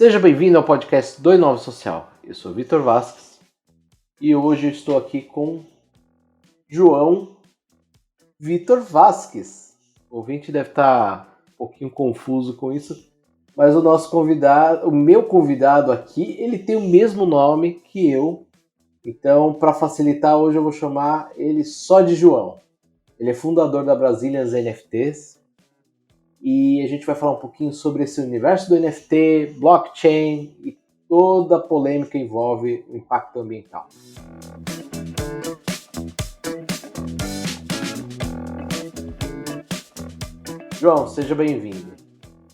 Seja bem-vindo ao podcast do Inova Social. Eu sou Vitor Vasques e hoje eu estou aqui com João Vitor Vasques. O ouvinte deve estar um pouquinho confuso com isso, mas o meu convidado aqui, ele tem o mesmo nome que eu. Então, para facilitar, hoje eu vou chamar ele só de João. Ele é fundador da Brazilians NFTs. E a gente vai falar um pouquinho sobre esse universo do NFT, blockchain e toda a polêmica que envolve o impacto ambiental. João, seja bem-vindo.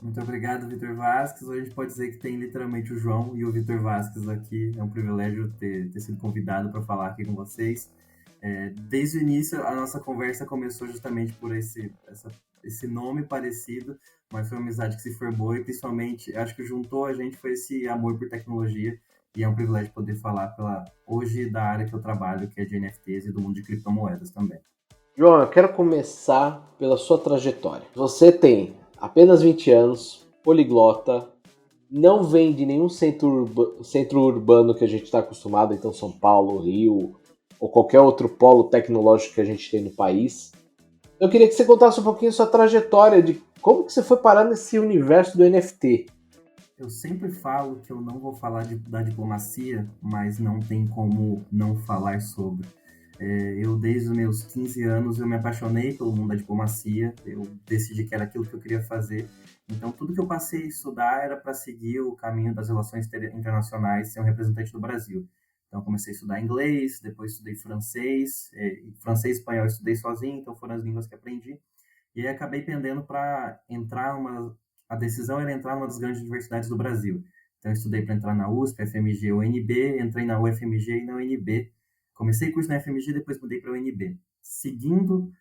Muito obrigado, Vitor Vasques. Hoje a gente pode dizer que tem literalmente o João e o Vitor Vasques aqui. É um privilégio ter sido convidado para falar aqui com vocês. Desde o início, a nossa conversa começou justamente por esse nome parecido, mas foi uma amizade que se formou e principalmente, acho que juntou a gente foi esse amor por tecnologia e é um privilégio poder falar hoje da área que eu trabalho, que é de NFTs e do mundo de criptomoedas também. João, eu quero começar pela sua trajetória. Você tem apenas 20 anos, poliglota, não vem de nenhum centro urbano que a gente está acostumado, então São Paulo, Rio ou qualquer outro polo tecnológico que a gente tem no país. Eu queria que você contasse um pouquinho a sua trajetória de como que você foi parar nesse universo do NFT. Eu sempre falo que eu não vou falar da diplomacia, mas não tem como não falar sobre. Eu, desde os meus 15 anos, eu me apaixonei pelo mundo da diplomacia, eu decidi que era aquilo que eu queria fazer. Então, tudo que eu passei a estudar era para seguir o caminho das relações internacionais, ser um representante do Brasil. Então, comecei a estudar inglês, depois estudei francês, francês e espanhol eu estudei sozinho, então foram as línguas que aprendi. E aí acabei pendendo para a decisão era entrar numa das grandes universidades do Brasil. Então, eu estudei para entrar na USP, FMG ou UNB, entrei na UFMG e na UNB. Comecei curso na FMG, depois mudei para a UNB. Seguindo,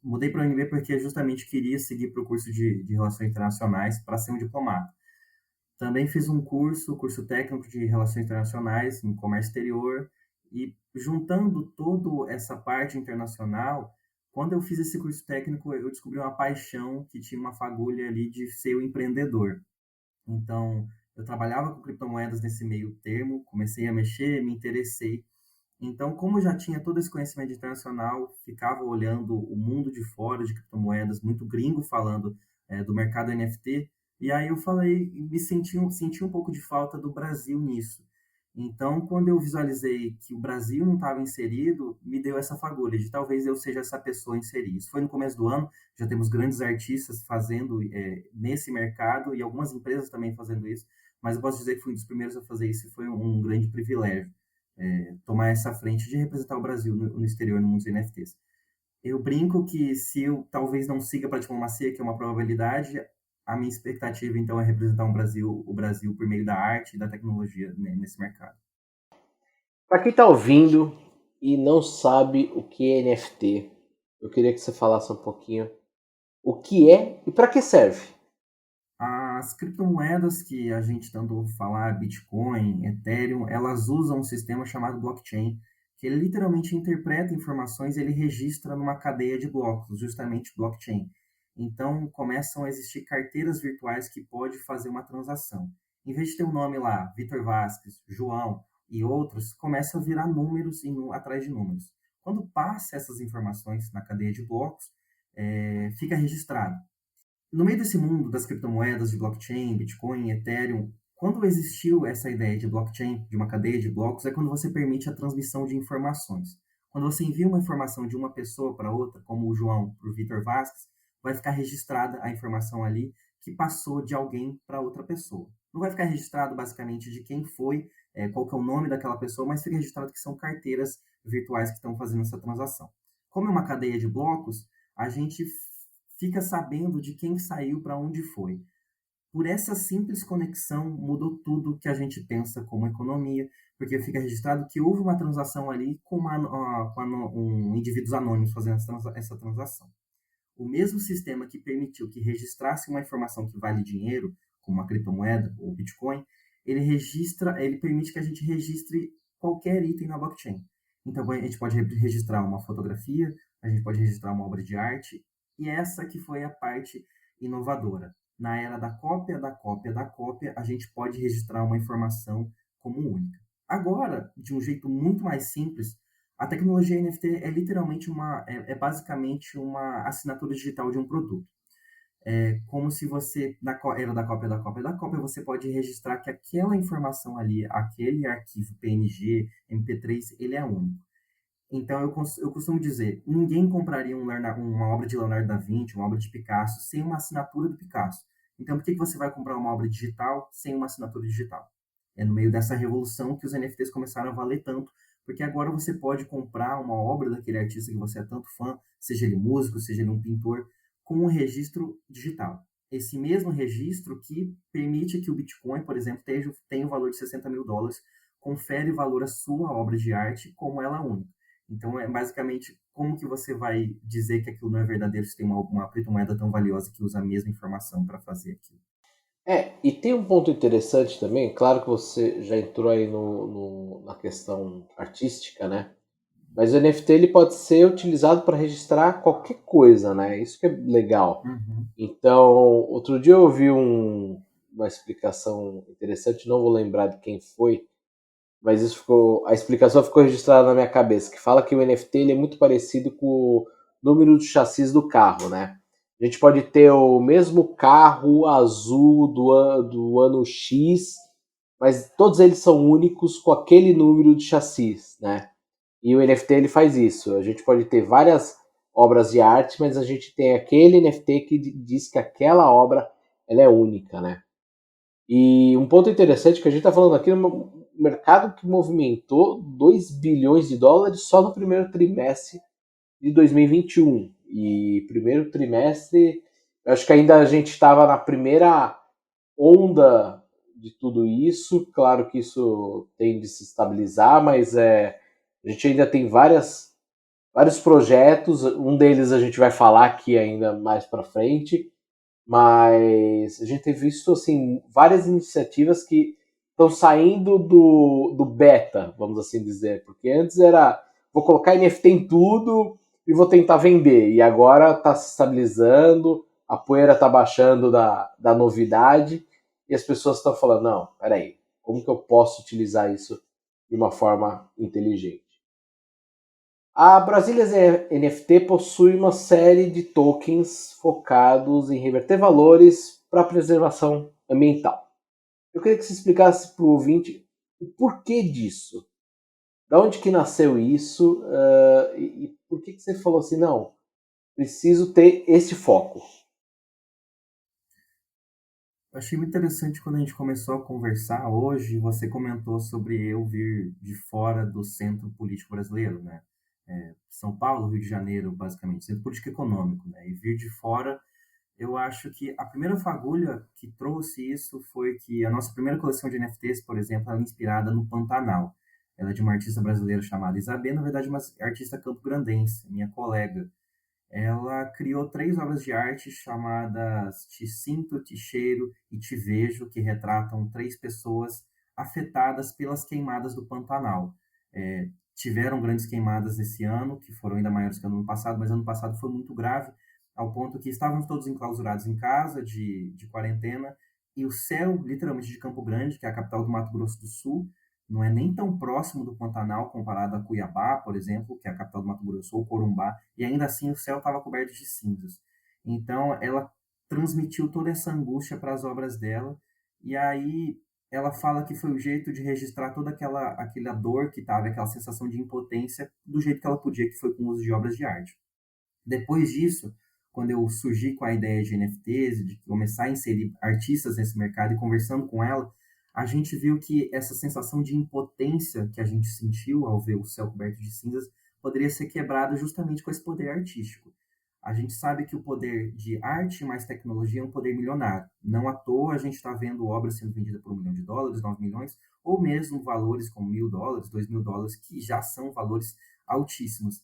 mudei para a UNB porque justamente queria seguir para o curso de Relações Internacionais para ser um diplomata. Também fiz um curso técnico de Relações Internacionais, em Comércio Exterior, e juntando toda essa parte internacional, quando eu fiz esse curso técnico, eu descobri uma paixão que tinha uma fagulha ali de ser o empreendedor. Então, eu trabalhava com criptomoedas nesse meio termo, comecei a mexer, me interessei. Então, como eu já tinha todo esse conhecimento internacional, ficava olhando o mundo de fora de criptomoedas, muito gringo falando do mercado NFT, e aí eu falei, senti um pouco de falta do Brasil nisso. Então, quando eu visualizei que o Brasil não estava inserido, me deu essa fagulha de talvez eu seja essa pessoa a inserir. Isso foi no começo do ano, já temos grandes artistas fazendo nesse mercado e algumas empresas também fazendo isso, mas eu posso dizer que fui um dos primeiros a fazer isso e foi um grande privilégio. Tomar essa frente de representar o Brasil no exterior, no mundo dos NFTs. Eu brinco que se eu talvez não siga para a diplomacia, que é uma probabilidade, a minha expectativa, então, é representar o Brasil por meio da arte e da tecnologia nesse mercado. Para quem está ouvindo e não sabe o que é NFT, eu queria que você falasse um pouquinho o que é e para que serve. As criptomoedas que a gente tanto ouve falar, Bitcoin, Ethereum, elas usam um sistema chamado blockchain, que ele literalmente interpreta informações e ele registra numa cadeia de blocos, justamente blockchain. Então, começam a existir carteiras virtuais que pode fazer uma transação. Em vez de ter um nome lá, Vitor Vasques, João e outros, começa a virar números atrás de números. Quando passa essas informações na cadeia de blocos, fica registrado. No meio desse mundo das criptomoedas, de blockchain, Bitcoin, Ethereum, quando existiu essa ideia de blockchain, de uma cadeia de blocos, é quando você permite a transmissão de informações. Quando você envia uma informação de uma pessoa para outra, como o João para o Vitor Vasques, vai ficar registrada a informação ali que passou de alguém para outra pessoa. Não vai ficar registrado basicamente de quem foi, qual que é o nome daquela pessoa, mas fica registrado que são carteiras virtuais que estão fazendo essa transação. Como é uma cadeia de blocos, a gente fica sabendo de quem saiu para onde foi. Por essa simples conexão, mudou tudo que a gente pensa como economia, porque fica registrado que houve uma transação ali com indivíduos anônimos fazendo essa transação. O mesmo sistema que permitiu que registrasse uma informação que vale dinheiro, como uma criptomoeda ou Bitcoin, ele permite que a gente registre qualquer item na blockchain. Então, a gente pode registrar uma fotografia, a gente pode registrar uma obra de arte, e essa que foi a parte inovadora. Na era da cópia, da cópia, da cópia, a gente pode registrar uma informação como única. Agora, de um jeito muito mais simples, a tecnologia NFT é literalmente é basicamente uma assinatura digital de um produto. É como se você, na era da cópia, da cópia, da cópia, você pode registrar que aquela informação ali, aquele arquivo PNG, MP3, ele é único. Então, eu costumo dizer, ninguém compraria uma obra de Leonardo da Vinci, uma obra de Picasso, sem uma assinatura do Picasso. Então, por que você vai comprar uma obra digital sem uma assinatura digital? É no meio dessa revolução que os NFTs começaram a valer tanto, porque agora você pode comprar uma obra daquele artista que você é tanto fã, seja ele músico, seja ele um pintor, com um registro digital. Esse mesmo registro que permite que o Bitcoin, por exemplo, tenha o valor de US$ 60.000, confere valor à sua obra de arte como ela única. Então, é basicamente como que você vai dizer que aquilo não é verdadeiro se tem uma criptomoeda tão valiosa que usa a mesma informação para fazer aquilo. E tem um ponto interessante também, claro que você já entrou aí na questão artística, né? Mas o NFT ele pode ser utilizado para registrar qualquer coisa, né? Isso que é legal. Uhum. Então, outro dia eu ouvi uma explicação interessante, não vou lembrar de quem foi, mas a explicação ficou registrada na minha cabeça, que fala que o NFT ele é muito parecido com o número do chassis do carro, né? A gente pode ter o mesmo carro azul do ano X, mas todos eles são únicos com aquele número de chassis, né? E o NFT ele faz isso. A gente pode ter várias obras de arte, mas a gente tem aquele NFT que diz que aquela obra ela é única, né? E um ponto interessante que a gente está falando aqui no mercado que movimentou 2 bilhões de dólares só no primeiro trimestre de 2021. E primeiro trimestre, eu acho que ainda a gente estava na primeira onda de tudo isso. Claro que isso tem de se estabilizar, mas a gente ainda tem vários projetos. Um deles a gente vai falar aqui ainda mais para frente, mas a gente tem visto assim várias iniciativas que estão saindo do beta, vamos assim dizer, porque antes era vou colocar NFT em tudo e vou tentar vender, e agora está se estabilizando, a poeira está baixando da novidade e as pessoas estão falando, não, peraí, como que eu posso utilizar isso de uma forma inteligente? A Brasilias NFT possui uma série de tokens focados em reverter valores para a preservação ambiental. Eu queria que você explicasse para o ouvinte o porquê disso. Da onde que nasceu isso e por que você falou assim, não, preciso ter esse foco. Eu achei muito interessante quando a gente começou a conversar hoje, você comentou sobre eu vir de fora do centro político brasileiro, né? São Paulo, Rio de Janeiro, basicamente, centro político econômico, né? E vir de fora, eu acho que a primeira fagulha que trouxe isso foi que a nossa primeira coleção de NFTs, por exemplo, ela é inspirada no Pantanal. Ela é de uma artista brasileira chamada Isabê, na verdade, uma artista campo-grandense, minha colega. Ela criou 3 obras de arte chamadas Te Sinto, Te Cheiro e Te Vejo, que retratam 3 pessoas afetadas pelas queimadas do Pantanal. Tiveram grandes queimadas esse ano, que foram ainda maiores que o ano passado, mas ano passado foi muito grave, ao ponto que estávamos todos enclausurados em casa, de quarentena, e o céu, literalmente, de Campo Grande, que é a capital do Mato Grosso do Sul, não é nem tão próximo do Pantanal comparado a Cuiabá, por exemplo, que é a capital do Mato Grosso, ou Corumbá, e ainda assim o céu estava coberto de cinzas. Então ela transmitiu toda essa angústia para as obras dela, e aí ela fala que foi o jeito de registrar toda aquela dor que estava, aquela sensação de impotência, do jeito que ela podia, que foi com o uso de obras de arte. Depois disso, quando eu surgi com a ideia de NFTs, de começar a inserir artistas nesse mercado e conversando com ela, a gente viu que essa sensação de impotência que a gente sentiu ao ver o céu coberto de cinzas poderia ser quebrada justamente com esse poder artístico. A gente sabe que o poder de arte mais tecnologia é um poder milionário. Não à toa a gente está vendo obras sendo vendidas por US$ 1 milhão, 9 milhões, ou mesmo valores como US$ 1.000, US$ 2.000, que já são valores altíssimos.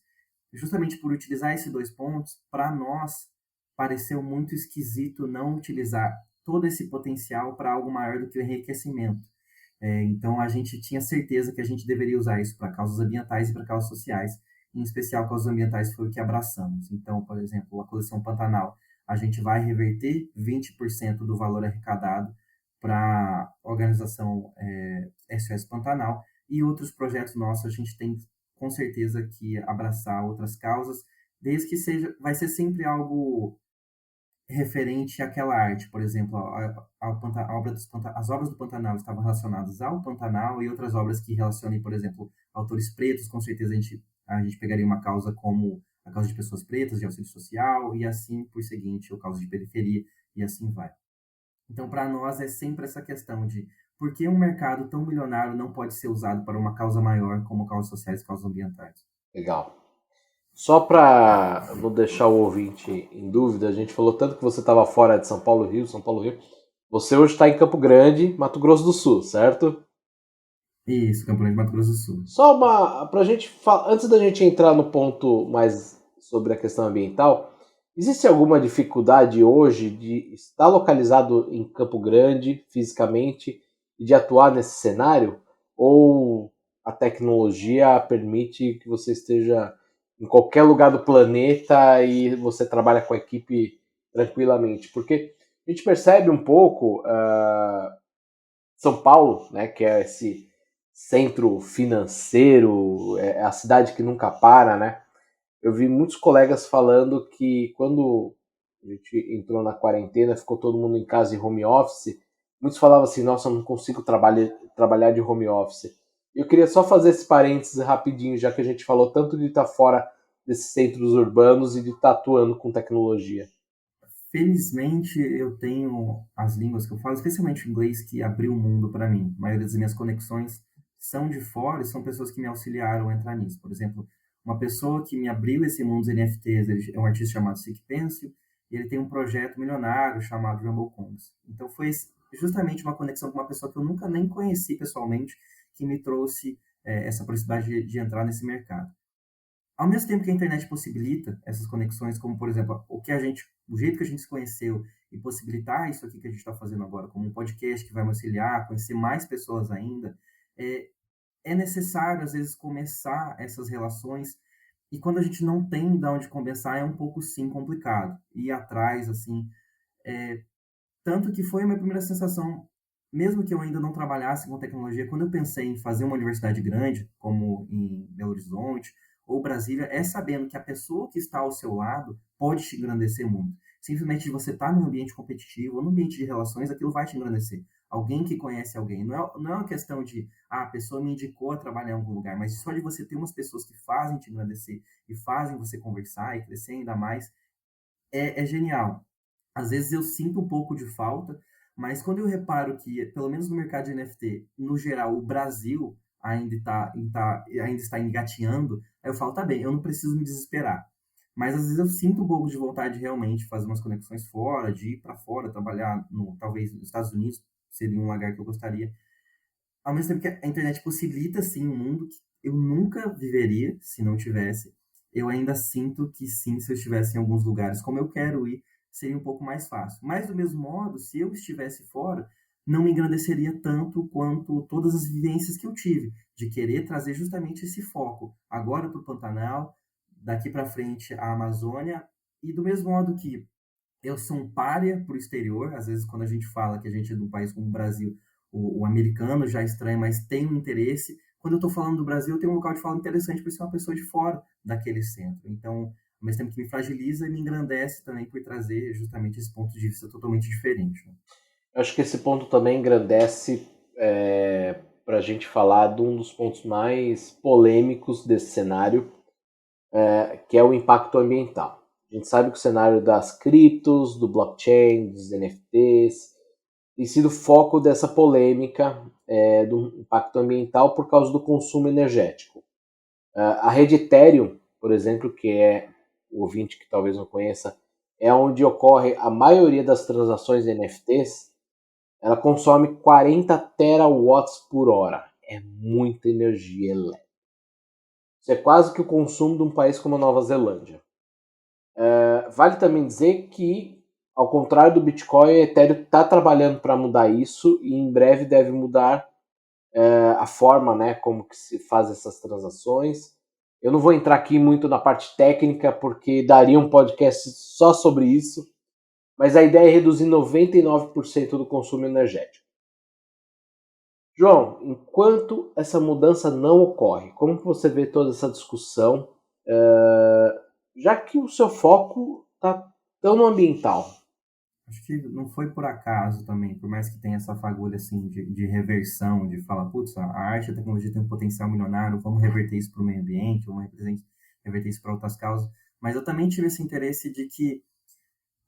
Justamente por utilizar esses 2 pontos, para nós pareceu muito esquisito não utilizar todo esse potencial para algo maior do que o enriquecimento. Então, a gente tinha certeza que a gente deveria usar isso para causas ambientais e para causas sociais. Em especial, causas ambientais foi o que abraçamos. Então, por exemplo, a coleção Pantanal, a gente vai reverter 20% do valor arrecadado para a organização SOS Pantanal, e outros projetos nossos a gente tem com certeza que abraçar outras causas, desde que vai ser sempre algo referente àquela arte. Por exemplo, as obras do Pantanal estavam relacionadas ao Pantanal, e outras obras que relacionem, por exemplo, autores pretos. Com certeza a gente pegaria uma causa como a causa de pessoas pretas, de auxílio social, e assim por seguinte, ou causa de periferia, e assim vai. Então, para nós, é sempre essa questão de por que um mercado tão milionário não pode ser usado para uma causa maior, como causas sociais e causas ambientais. Legal. Só para não deixar o ouvinte em dúvida, a gente falou tanto que você estava fora de São Paulo, Rio. Você hoje está em Campo Grande, Mato Grosso do Sul, certo? Isso, Campo Grande, Mato Grosso do Sul. Só pra gente, antes da gente entrar no ponto mais sobre a questão ambiental, existe alguma dificuldade hoje de estar localizado em Campo Grande fisicamente e de atuar nesse cenário? Ou a tecnologia permite que você esteja em qualquer lugar do planeta e você trabalha com a equipe tranquilamente? Porque a gente percebe um pouco São Paulo, né, que é esse centro financeiro, é a cidade que nunca para, né? Eu vi muitos colegas falando que quando a gente entrou na quarentena, ficou todo mundo em casa em home office, muitos falavam assim, nossa, eu não consigo trabalhar de home office. Eu queria só fazer esse parênteses rapidinho, já que a gente falou tanto de estar fora desses centros urbanos e de estar atuando com tecnologia. Felizmente, eu tenho as línguas que eu falo, especialmente o inglês, que abriu o mundo para mim. A maioria das minhas conexões são de fora e são pessoas que me auxiliaram a entrar nisso. Por exemplo, uma pessoa que me abriu esse mundo dos NFTs, ele é um artista chamado Sick Pencil, e ele tem um projeto milionário chamado Rumble Coins. Então, foi justamente uma conexão com uma pessoa que eu nunca nem conheci pessoalmente, que me trouxe essa possibilidade de entrar nesse mercado. Ao mesmo tempo que a internet possibilita essas conexões, como, por exemplo, o jeito que a gente se conheceu, e possibilitar isso aqui que a gente está fazendo agora, como um podcast que vai me auxiliar, conhecer mais pessoas ainda, é necessário, às vezes, começar essas relações, e quando a gente não tem de onde começar, é um pouco, sim, complicado. Ir atrás, assim, tanto que foi a minha primeira sensação, mesmo que eu ainda não trabalhasse com tecnologia, quando eu pensei em fazer uma universidade grande, como em Belo Horizonte ou Brasília, é sabendo que a pessoa que está ao seu lado pode te engrandecer muito. Simplesmente de você estar num ambiente competitivo ou num ambiente de relações, aquilo vai te engrandecer. Alguém que conhece alguém. Não é uma questão de, a pessoa me indicou a trabalhar em algum lugar, mas só de você ter umas pessoas que fazem te engrandecer e fazem você conversar e crescer ainda mais, é genial. Às vezes eu sinto um pouco de falta, mas quando eu reparo que, pelo menos no mercado de NFT, no geral, o Brasil ainda está engatinhando, aí eu falo, tá bem, eu não preciso me desesperar. Mas às vezes eu sinto um pouco de vontade de realmente fazer umas conexões fora, de ir para fora, trabalhar talvez nos Estados Unidos, seria um lugar que eu gostaria. Ao mesmo tempo que a internet possibilita, sim, um mundo que eu nunca viveria se não tivesse, eu ainda sinto que, sim, se eu estivesse em alguns lugares como eu quero ir, seria um pouco mais fácil. Mas, do mesmo modo, se eu estivesse fora, não me engrandeceria tanto quanto todas as vivências que eu tive, de querer trazer justamente esse foco, agora para o Pantanal, daqui para frente a Amazônia, e do mesmo modo que eu sou um pária para o exterior. Às vezes, quando a gente fala que a gente é de um país como o Brasil, o americano já estranha, mas tem um interesse. Quando eu estou falando do Brasil, tem um local de fala interessante por ser uma pessoa de fora daquele centro. Então, ao mesmo tempo que me fragiliza, me engrandece também por trazer justamente esse ponto de vista totalmente diferente. Né? Eu acho que esse ponto também engrandece para a gente falar de um dos pontos mais polêmicos desse cenário, que é o impacto ambiental. A gente sabe que o cenário das criptos, do blockchain, dos NFTs, tem sido foco dessa polêmica do impacto ambiental por causa do consumo energético. A rede Ethereum, por exemplo, que é o ouvinte que talvez não conheça, é onde ocorre a maioria das transações de NFTs, ela consome 40 terawatts por hora. É muita energia elétrica. Isso é quase que o consumo de um país como a Nova Zelândia. Vale também dizer que, ao contrário do Bitcoin, a Ethereum está trabalhando para mudar isso e em breve deve mudar a forma, né, como que se faz essas transações. Eu não vou entrar aqui muito na parte técnica, porque daria um podcast só sobre isso, mas a ideia é reduzir 99% do consumo energético. João, enquanto essa mudança não ocorre, como que você vê toda essa discussão, já que o seu foco está tão no ambiental? Acho que não foi por acaso também, por mais que tenha essa fagulha assim de reversão, de falar, putz, a arte e a tecnologia tem um potencial milionário, vamos reverter isso para o meio ambiente, vamos reverter isso para outras causas. Mas eu também tive esse interesse de que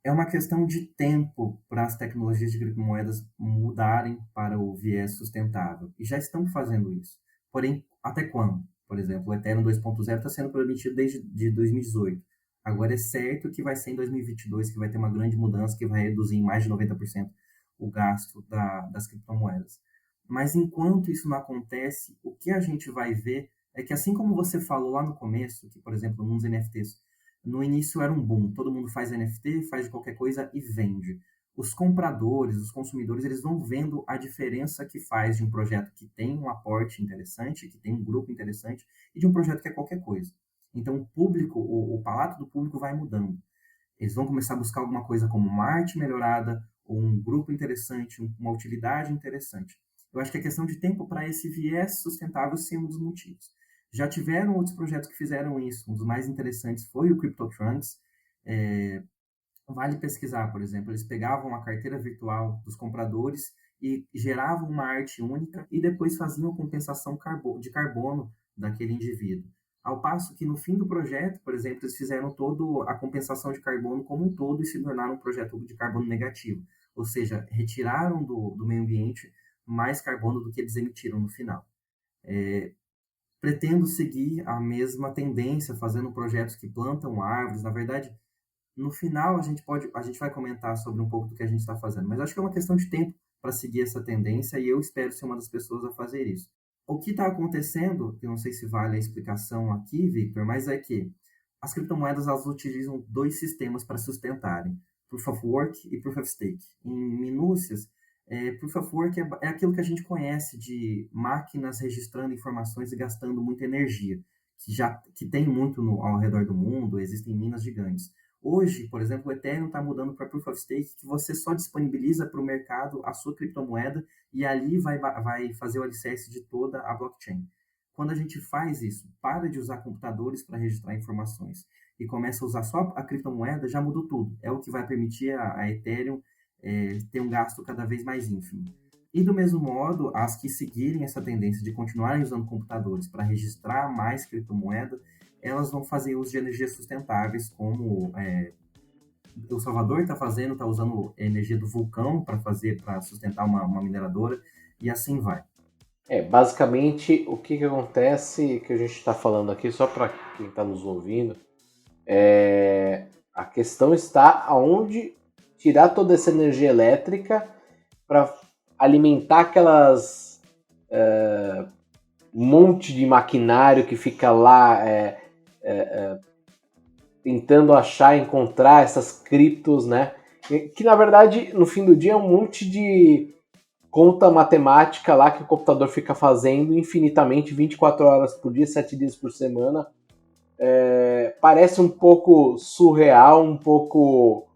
é uma questão de tempo para as tecnologias de criptomoedas mudarem para o viés sustentável. E já estão fazendo isso. Porém, até quando? Por exemplo, o Ethereum 2.0 está sendo prometido desde 2018. Agora é certo que vai ser em 2022 que vai ter uma grande mudança que vai reduzir em mais de 90% o gasto das criptomoedas. Mas enquanto isso não acontece, o que a gente vai ver é que, assim como você falou lá no começo, que, por exemplo, nos NFTs, no início era um boom, todo mundo faz NFT, faz de qualquer coisa e vende. Os compradores, os consumidores, eles vão vendo a diferença que faz de um projeto que tem um aporte interessante, que tem um grupo interessante, e de um projeto que é qualquer coisa. Então, o público, o palato do público vai mudando. Eles vão começar a buscar alguma coisa como uma arte melhorada, ou um grupo interessante, uma utilidade interessante. Eu acho que é questão de tempo para esse viés sustentável ser um dos motivos. Já tiveram outros projetos que fizeram isso. Um dos mais interessantes foi o CryptoTrunks. Vale pesquisar, por exemplo. Eles pegavam a carteira virtual dos compradores e geravam uma arte única e depois faziam a compensação de carbono daquele indivíduo. Ao passo que no fim do projeto, por exemplo, eles fizeram toda a compensação de carbono como um todo e se tornaram um projeto de carbono negativo. Ou seja, retiraram do meio ambiente mais carbono do que eles emitiram no final. Pretendo seguir a mesma tendência, fazendo projetos que plantam árvores. Na verdade, no final a gente vai comentar sobre um pouco do que a gente está fazendo, mas acho que é uma questão de tempo para seguir essa tendência e eu espero ser uma das pessoas a fazer isso. O que está acontecendo, que eu não sei se vale a explicação aqui, Victor, mas é que as criptomoedas elas utilizam dois sistemas para sustentarem, Proof of Work e Proof of Stake. Em minúcias, Proof of Work é aquilo que a gente conhece de máquinas registrando informações e gastando muita energia, que tem muito ao redor do mundo, existem minas gigantes. Hoje, por exemplo, o Ethereum está mudando para Proof of Stake, que você só disponibiliza para o mercado a sua criptomoeda e ali vai fazer o alicerce de toda a blockchain. Quando a gente faz isso, para de usar computadores para registrar informações e começa a usar só a criptomoeda, já mudou tudo. É o que vai permitir a Ethereum ter um gasto cada vez mais ínfimo. E do mesmo modo, as que seguirem essa tendência de continuarem usando computadores para registrar mais criptomoeda, elas vão fazer uso de energias sustentáveis, como o Salvador está usando a energia do vulcão para sustentar uma mineradora, e assim vai. Basicamente, o que acontece, que a gente está falando aqui, só para quem está nos ouvindo, a questão está aonde tirar toda essa energia elétrica para alimentar aquelas monte de maquinário que fica lá tentando achar, encontrar essas criptos, né? Que na verdade, no fim do dia, é um monte de conta matemática lá que o computador fica fazendo infinitamente, 24 horas por dia, 7 dias por semana. Parece um pouco surreal, um pouco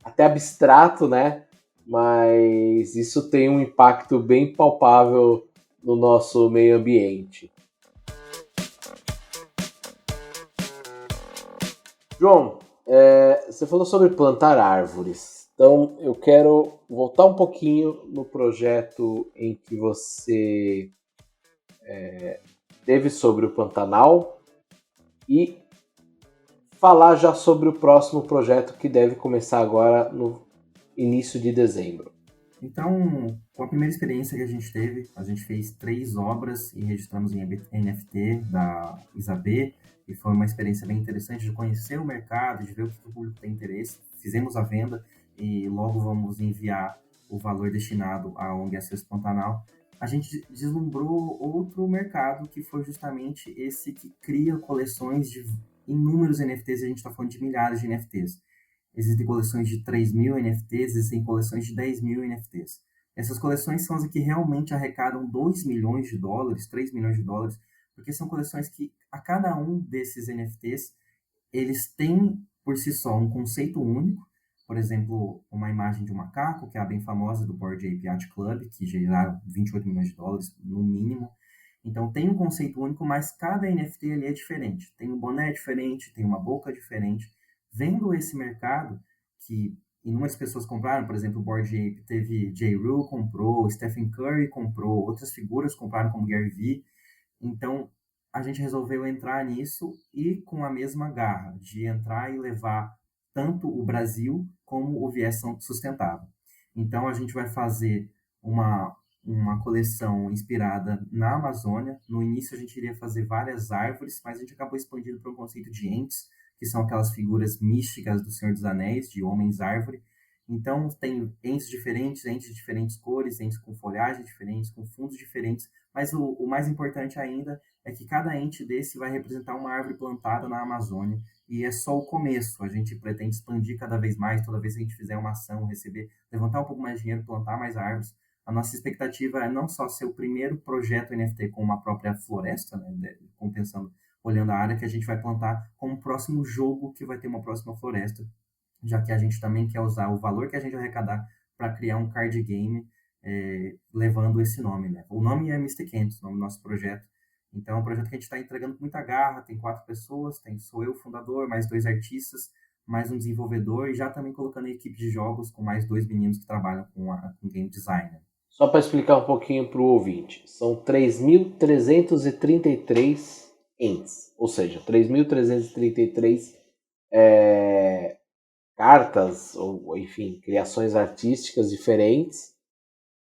até abstrato, né? Mas isso tem um impacto bem palpável no nosso meio ambiente. João, você falou sobre plantar árvores. Então eu quero voltar um pouquinho no projeto em que você teve sobre o Pantanal e falar já sobre o próximo projeto que deve começar agora no início de dezembro. Então, com a primeira experiência que a gente teve, a gente fez 3 obras e registramos em NFT da Isabê, e foi uma experiência bem interessante de conhecer o mercado, de ver o que o público tem interesse. Fizemos a venda e logo vamos enviar o valor destinado à ONG Acesso Pantanal. A gente deslumbrou outro mercado que foi justamente esse que cria coleções de inúmeros NFTs, e a gente está falando de milhares de NFTs. Existem coleções de 3.000 NFTs, existem coleções de 10.000 NFTs. Essas coleções são as que realmente arrecadam 2 milhões de dólares, 3 milhões de dólares, porque são coleções que, a cada um desses NFTs, eles têm, por si só, um conceito único. por exemplo, uma imagem de um macaco, que é a bem famosa do Bored Ape Yacht Club, que geraram US$ 28 milhões no mínimo. Então tem um conceito único, mas cada NFT ele é diferente. Tem um boné diferente, tem uma boca diferente. Vendo esse mercado, que inúmeras pessoas compraram, por exemplo, o Bored Ape teve J. Rue comprou, Stephen Curry comprou, outras figuras compraram como Gary Vee. Então a gente resolveu entrar nisso e com a mesma garra de entrar e levar tanto o Brasil como o viés sustentável. Então a gente vai fazer uma coleção inspirada na Amazônia. No início a gente iria fazer várias árvores, mas a gente acabou expandindo para um conceito de entes, que são aquelas figuras místicas do Senhor dos Anéis, de homens-árvore. Então tem entes de diferentes cores, entes com folhagens diferentes, com fundos diferentes, mas o mais importante ainda é que cada ente desse vai representar uma árvore plantada na Amazônia, e é só o começo. A gente pretende expandir cada vez mais, toda vez que a gente fizer uma ação, levantar um pouco mais de dinheiro, plantar mais árvores. A nossa expectativa é não só ser o primeiro projeto NFT com uma própria floresta, né, compensando, olhando a área que a gente vai plantar, como o próximo jogo que vai ter uma próxima floresta, já que a gente também quer usar o valor que a gente arrecadar para criar um card game, levando esse nome, né? O nome é Mr. Kent, o nome do nosso projeto. Então, é um projeto que a gente está entregando com muita garra, tem 4 pessoas, sou eu, fundador, mais 2 artistas, mais um desenvolvedor, e já também colocando a equipe de jogos com mais 2 meninos que trabalham com game design. Só para explicar um pouquinho para o ouvinte, são 3.333 ents, ou seja, 3.333 cartas, ou enfim, criações artísticas diferentes,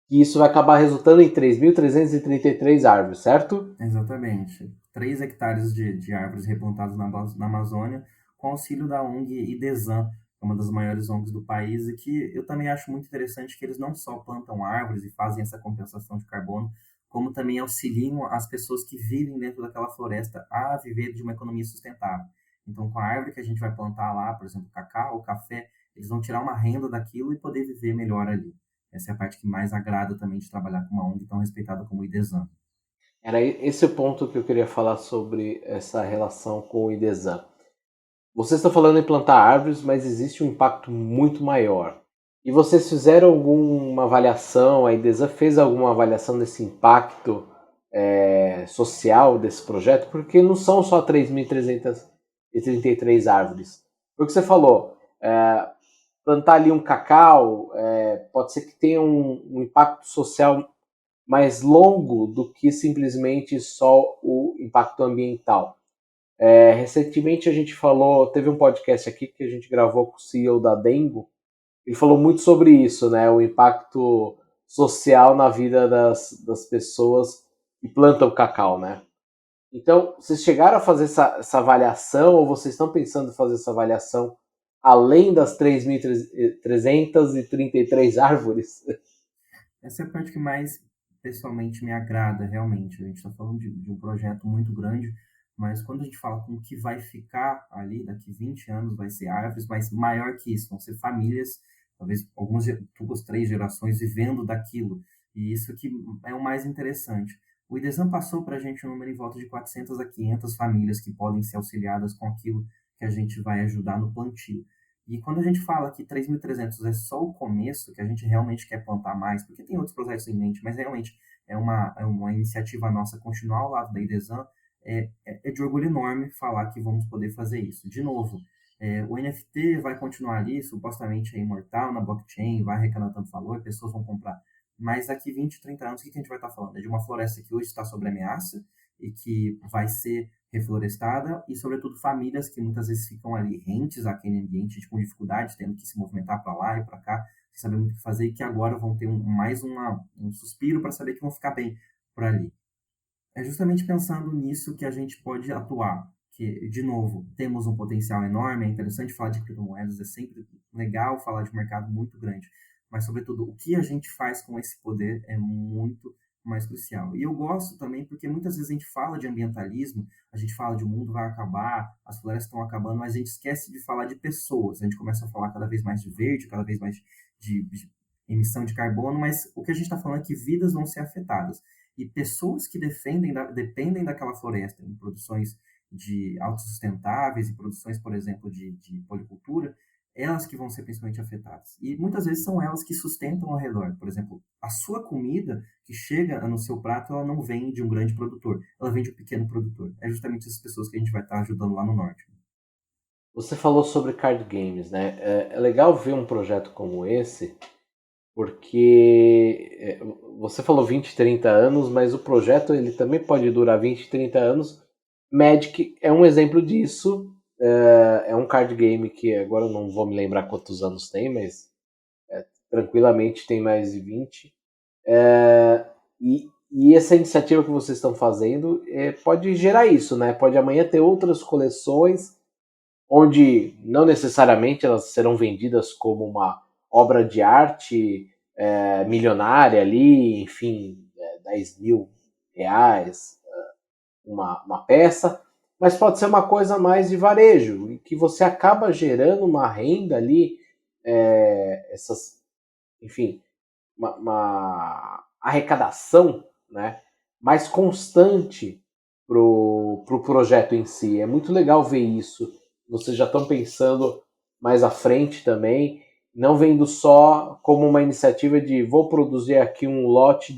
e isso vai acabar resultando em 3.333 árvores, certo? Exatamente. 3 hectares de árvores replantadas na Amazônia, com auxílio da ONG IDESAN, uma das maiores ONGs do país, e que eu também acho muito interessante que eles não só plantam árvores e fazem essa compensação de carbono, como também auxiliam as pessoas que vivem dentro daquela floresta a viver de uma economia sustentável. Então, com a árvore que a gente vai plantar lá, por exemplo, cacau, café, eles vão tirar uma renda daquilo e poder viver melhor ali. Essa é a parte que mais agrada também de trabalhar com uma ONG tão respeitada como o IDESAN. Era esse o ponto que eu queria falar sobre essa relação com o IDESAN. Vocês estão falando em plantar árvores, mas existe um impacto muito maior. E vocês fizeram alguma avaliação, a IDESAN fez alguma avaliação desse impacto social desse projeto? Porque não são só 3.333 árvores. Foi o que você falou, plantar ali um cacau pode ser que tenha um impacto social mais longo do que simplesmente só o impacto ambiental. Recentemente a gente teve um podcast aqui que a gente gravou com o CEO da Dengo. Ele falou muito sobre isso, né? O impacto social na vida das pessoas que plantam cacau, né? Então, vocês chegaram a fazer essa avaliação, ou vocês estão pensando em fazer essa avaliação além das 3.333 árvores? Essa é a parte que mais pessoalmente me agrada, realmente. A gente está falando de um projeto muito grande, mas quando a gente fala com o que vai ficar ali, daqui 20 anos vai ser árvores, mas maior que isso, vão ser famílias, talvez algumas 2, 3 gerações vivendo daquilo. E isso que é o mais interessante. O IDESAN passou para a gente um número em volta de 400 a 500 famílias que podem ser auxiliadas com aquilo que a gente vai ajudar no plantio. E quando a gente fala que 3.300 é só o começo, que a gente realmente quer plantar mais, porque tem outros projetos em mente, mas realmente é uma iniciativa nossa continuar ao lado da IDESAN, é de orgulho enorme falar que vamos poder fazer isso. De novo, o NFT vai continuar ali, supostamente é imortal na blockchain, vai arrecadar tanto valor, pessoas vão comprar. Mas daqui 20, 30 anos, o que a gente vai estar falando? É de uma floresta que hoje está sob ameaça e que vai ser reflorestada e, sobretudo, famílias que muitas vezes ficam ali rentes àquele ambiente, com dificuldade, tendo que se movimentar para lá e para cá, sem saber muito o que fazer, e que agora vão ter um suspiro para saber que vão ficar bem por ali. É justamente pensando nisso que a gente pode atuar, que, de novo, temos um potencial enorme, é interessante falar de criptomoedas, é sempre legal falar de um mercado muito grande, mas, sobretudo, o que a gente faz com esse poder é muito mais crucial. E eu gosto também porque muitas vezes a gente fala de ambientalismo, a gente fala de o mundo vai acabar, as florestas estão acabando, mas a gente esquece de falar de pessoas. A gente começa a falar cada vez mais de verde, cada vez mais de emissão de carbono, mas o que a gente está falando é que vidas vão ser afetadas. E pessoas que dependem daquela floresta em produções de autossustentáveis e produções, por exemplo, de policultura, elas que vão ser principalmente afetadas. E muitas vezes são elas que sustentam ao redor. Por exemplo, a sua comida que chega no seu prato, ela não vem de um grande produtor, ela vem de um pequeno produtor. É justamente essas pessoas que a gente vai estar ajudando lá no norte. Você falou sobre card games, né? É legal ver um projeto como esse, porque você falou 20, 30 anos, mas o projeto ele também pode durar 20, 30 anos. Magic é um exemplo disso. É um card game que agora eu não vou me lembrar quantos anos tem, mas tranquilamente tem mais de 20. E essa iniciativa que vocês estão fazendo pode gerar isso, né? Pode amanhã ter outras coleções onde não necessariamente elas serão vendidas como uma obra de arte milionária ali, enfim, 10 mil reais uma peça, mas pode ser uma coisa mais de varejo, e que você acaba gerando uma renda ali, essas, enfim, uma arrecadação, né, mais constante pro projeto em si. É muito legal ver isso. Vocês já estão pensando mais à frente também, não vendo só como uma iniciativa de vou produzir aqui um lote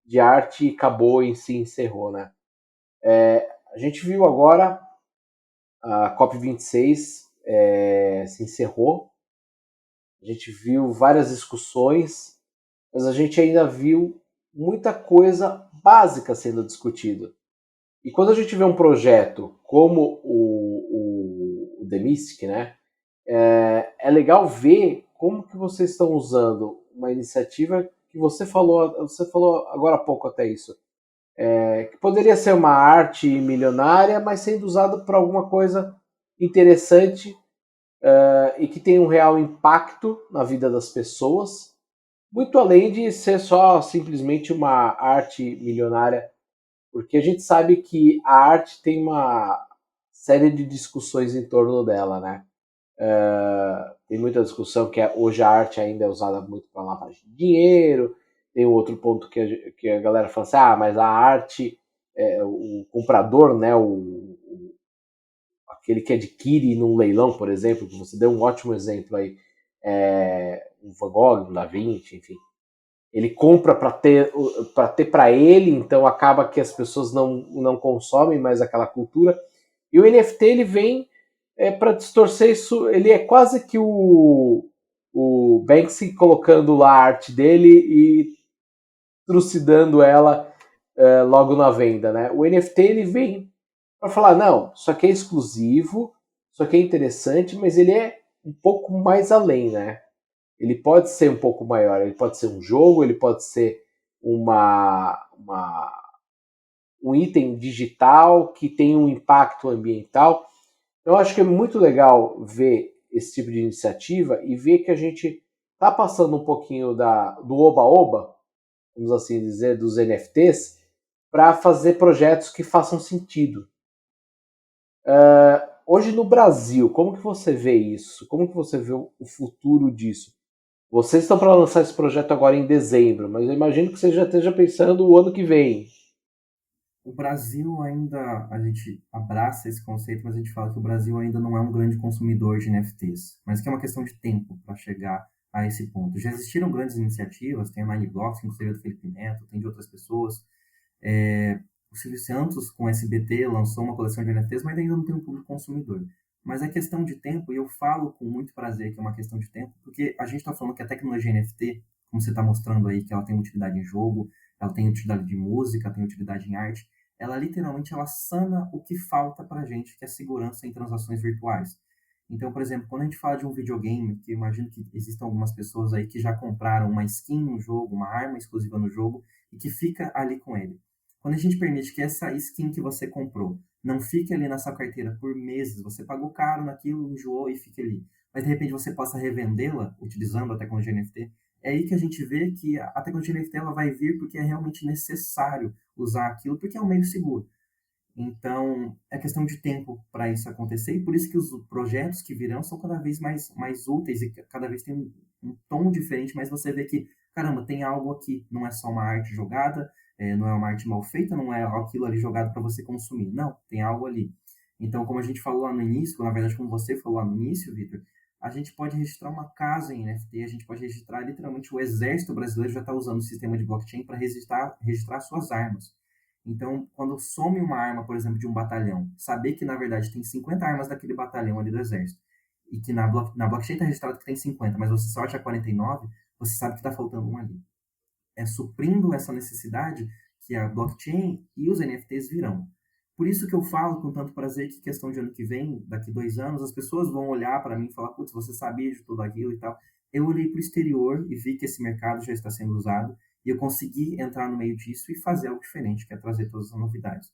de arte e acabou e se encerrou, né? A gente viu agora a COP26 se encerrou, a gente viu várias discussões, mas a gente ainda viu muita coisa básica sendo discutida. E quando a gente vê um projeto como o The Mystic, né, é legal ver como que vocês estão usando uma iniciativa que você falou agora há pouco até isso, que poderia ser uma arte milionária, mas sendo usado para alguma coisa interessante e que tem um real impacto na vida das pessoas, muito além de ser só simplesmente uma arte milionária, porque a gente sabe que a arte tem uma série de discussões em torno dela, né? Tem muita discussão que hoje a arte ainda é usada muito para lavagem de dinheiro. Tem um outro ponto que a galera fala assim, mas a arte, o comprador, né, aquele que adquire num leilão, por exemplo, que você deu um ótimo exemplo aí, um Van Gogh, um Da Vinci, enfim. Ele compra para ter para ele, então acaba que as pessoas não consomem mais aquela cultura. E o NFT ele vem para distorcer isso, ele é quase que o Banksy colocando lá a arte dele e trucidando ela logo na venda, né? O NFT ele vem para falar, não, isso aqui é exclusivo, isso aqui é interessante, mas ele é um pouco mais além, né? Ele pode ser um pouco maior, ele pode ser um jogo, ele pode ser um item digital que tem um impacto ambiental. Eu acho que é muito legal ver esse tipo de iniciativa e ver que a gente está passando um pouquinho do oba-oba, vamos assim dizer, dos NFTs, para fazer projetos que façam sentido. Hoje no Brasil, como que você vê isso? Como que você vê o futuro disso? Vocês estão para lançar esse projeto agora em dezembro, mas eu imagino que você já esteja pensando o ano que vem. O Brasil ainda, a gente abraça esse conceito, mas a gente fala que o Brasil ainda não é um grande consumidor de NFTs, mas que é uma questão de tempo para chegar a esse ponto. Já existiram grandes iniciativas, tem a Nine Blocks, inclusive do Felipe Neto, tem de outras pessoas. O Silvio Santos, com o SBT, lançou uma coleção de NFTs, mas ainda não tem um público consumidor. Mas é questão de tempo, e eu falo com muito prazer que é uma questão de tempo, porque a gente está falando que a tecnologia NFT, como você está mostrando aí, que ela tem utilidade em jogo, ela tem utilidade de música, tem utilidade em arte, ela literalmente ela sana o que falta para a gente, que é segurança em transações virtuais. Então, por exemplo, quando a gente fala de um videogame, que eu imagino que existam algumas pessoas aí que já compraram uma skin no jogo, uma arma exclusiva no jogo, e que fica ali com ele. Quando a gente permite que essa skin que você comprou não fique ali na sua carteira por meses, você pagou caro naquilo, enjoou e fica ali, mas de repente você possa revendê-la utilizando a tecnologia NFT, é aí que a gente vê que a tecnologia NFT ela vai vir porque é realmente necessário usar aquilo, porque é um meio seguro. Então, é questão de tempo para isso acontecer, e por isso que os projetos que virão são cada vez mais úteis e cada vez tem um tom diferente, mas você vê que, caramba, tem algo aqui, não é só uma arte jogada, não é uma arte mal feita, não é aquilo ali jogado para você consumir, não, tem algo ali. Então, como a gente falou lá no início, na verdade, como você falou lá no início, Vitor, a gente pode registrar uma casa em NFT, a gente pode registrar literalmente o exército brasileiro já está usando o sistema de blockchain para registrar suas armas. Então, quando some uma arma, por exemplo, de um batalhão, saber que na verdade tem 50 armas daquele batalhão ali do exército, e que na blockchain está registrado que tem 50, mas você só acha 49, você sabe que está faltando um ali. É suprindo essa necessidade que a blockchain e os NFTs virão. Por isso que eu falo com tanto prazer que questão de ano que vem, daqui 2 anos, as pessoas vão olhar para mim e falar, putz, você sabia de tudo aquilo e tal. Eu olhei para o exterior e vi que esse mercado já está sendo usado e eu consegui entrar no meio disso e fazer algo diferente, que é trazer todas as novidades.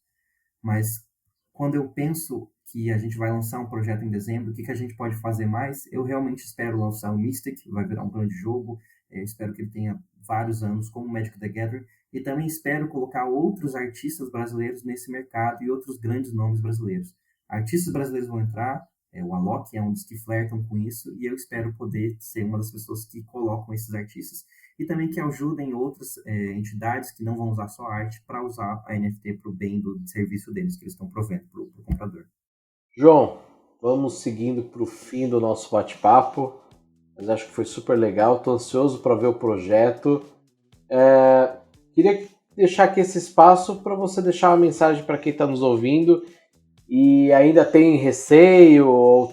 Mas quando eu penso que a gente vai lançar um projeto em dezembro, o que a gente pode fazer mais? Eu realmente espero lançar o Mystic, vai virar um grande jogo, espero que ele tenha vários anos, como o Magic the Gathering, e também espero colocar outros artistas brasileiros nesse mercado e outros grandes nomes brasileiros. Artistas brasileiros vão entrar, o Alok é um dos que flertam com isso, e eu espero poder ser uma das pessoas que colocam esses artistas e também que ajudem outras entidades que não vão usar só arte para usar a NFT para o bem do serviço deles, que eles estão provendo para o comprador. João, vamos seguindo para o fim do nosso bate-papo, mas acho que foi super legal, estou ansioso para ver o projeto. Queria deixar aqui esse espaço para você deixar uma mensagem para quem está nos ouvindo e ainda tem receio ou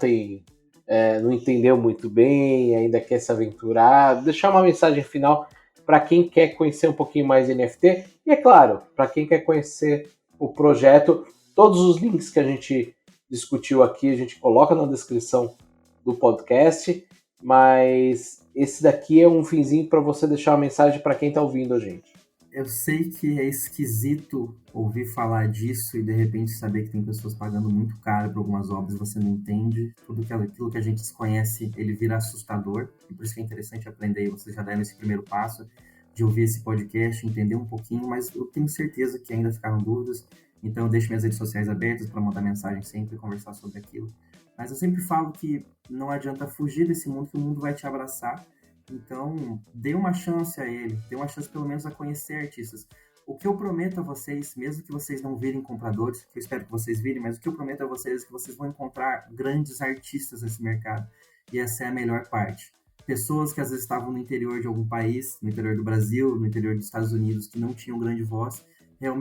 não entendeu muito bem, ainda quer se aventurar, deixar uma mensagem final para quem quer conhecer um pouquinho mais de NFT e, é claro, para quem quer conhecer o projeto. Todos os links que a gente discutiu aqui a gente coloca na descrição do podcast, mas esse daqui é um finzinho para você deixar uma mensagem para quem está ouvindo a gente. Eu sei que é esquisito ouvir falar disso e de repente saber que tem pessoas pagando muito caro por algumas obras e você não entende. Tudo aquilo que a gente desconhece, ele vira assustador. E por isso que é interessante aprender. Vocês já deram esse primeiro passo de ouvir esse podcast, entender um pouquinho, mas eu tenho certeza que ainda ficaram dúvidas. Então eu deixo minhas redes sociais abertas para mandar mensagem sempre e conversar sobre aquilo. Mas eu sempre falo que não adianta fugir desse mundo, que o mundo vai te abraçar. Então, dê uma chance a ele, dê uma chance pelo menos a conhecer artistas. O que eu prometo a vocês, mesmo que vocês não virem compradores, que eu espero que vocês virem, mas o que eu prometo a vocês é que vocês vão encontrar grandes artistas nesse mercado. E essa é a melhor parte. Pessoas que às vezes estavam no interior de algum país, no interior do Brasil, no interior dos Estados Unidos, que não tinham grande voz,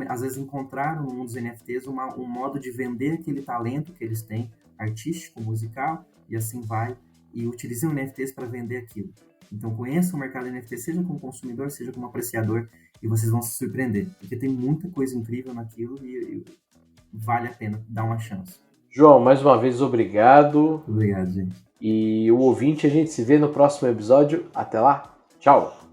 às vezes encontraram no mundo dos NFTs um modo de vender aquele talento que eles têm, artístico, musical, e assim vai, e utilizam NFTs para vender aquilo. Então conheça o mercado NFT, seja como consumidor, seja como apreciador, e vocês vão se surpreender, porque tem muita coisa incrível naquilo e vale a pena dar uma chance. João, mais uma vez, obrigado. Obrigado, gente. E o ouvinte, a gente se vê no próximo episódio. Até lá, tchau!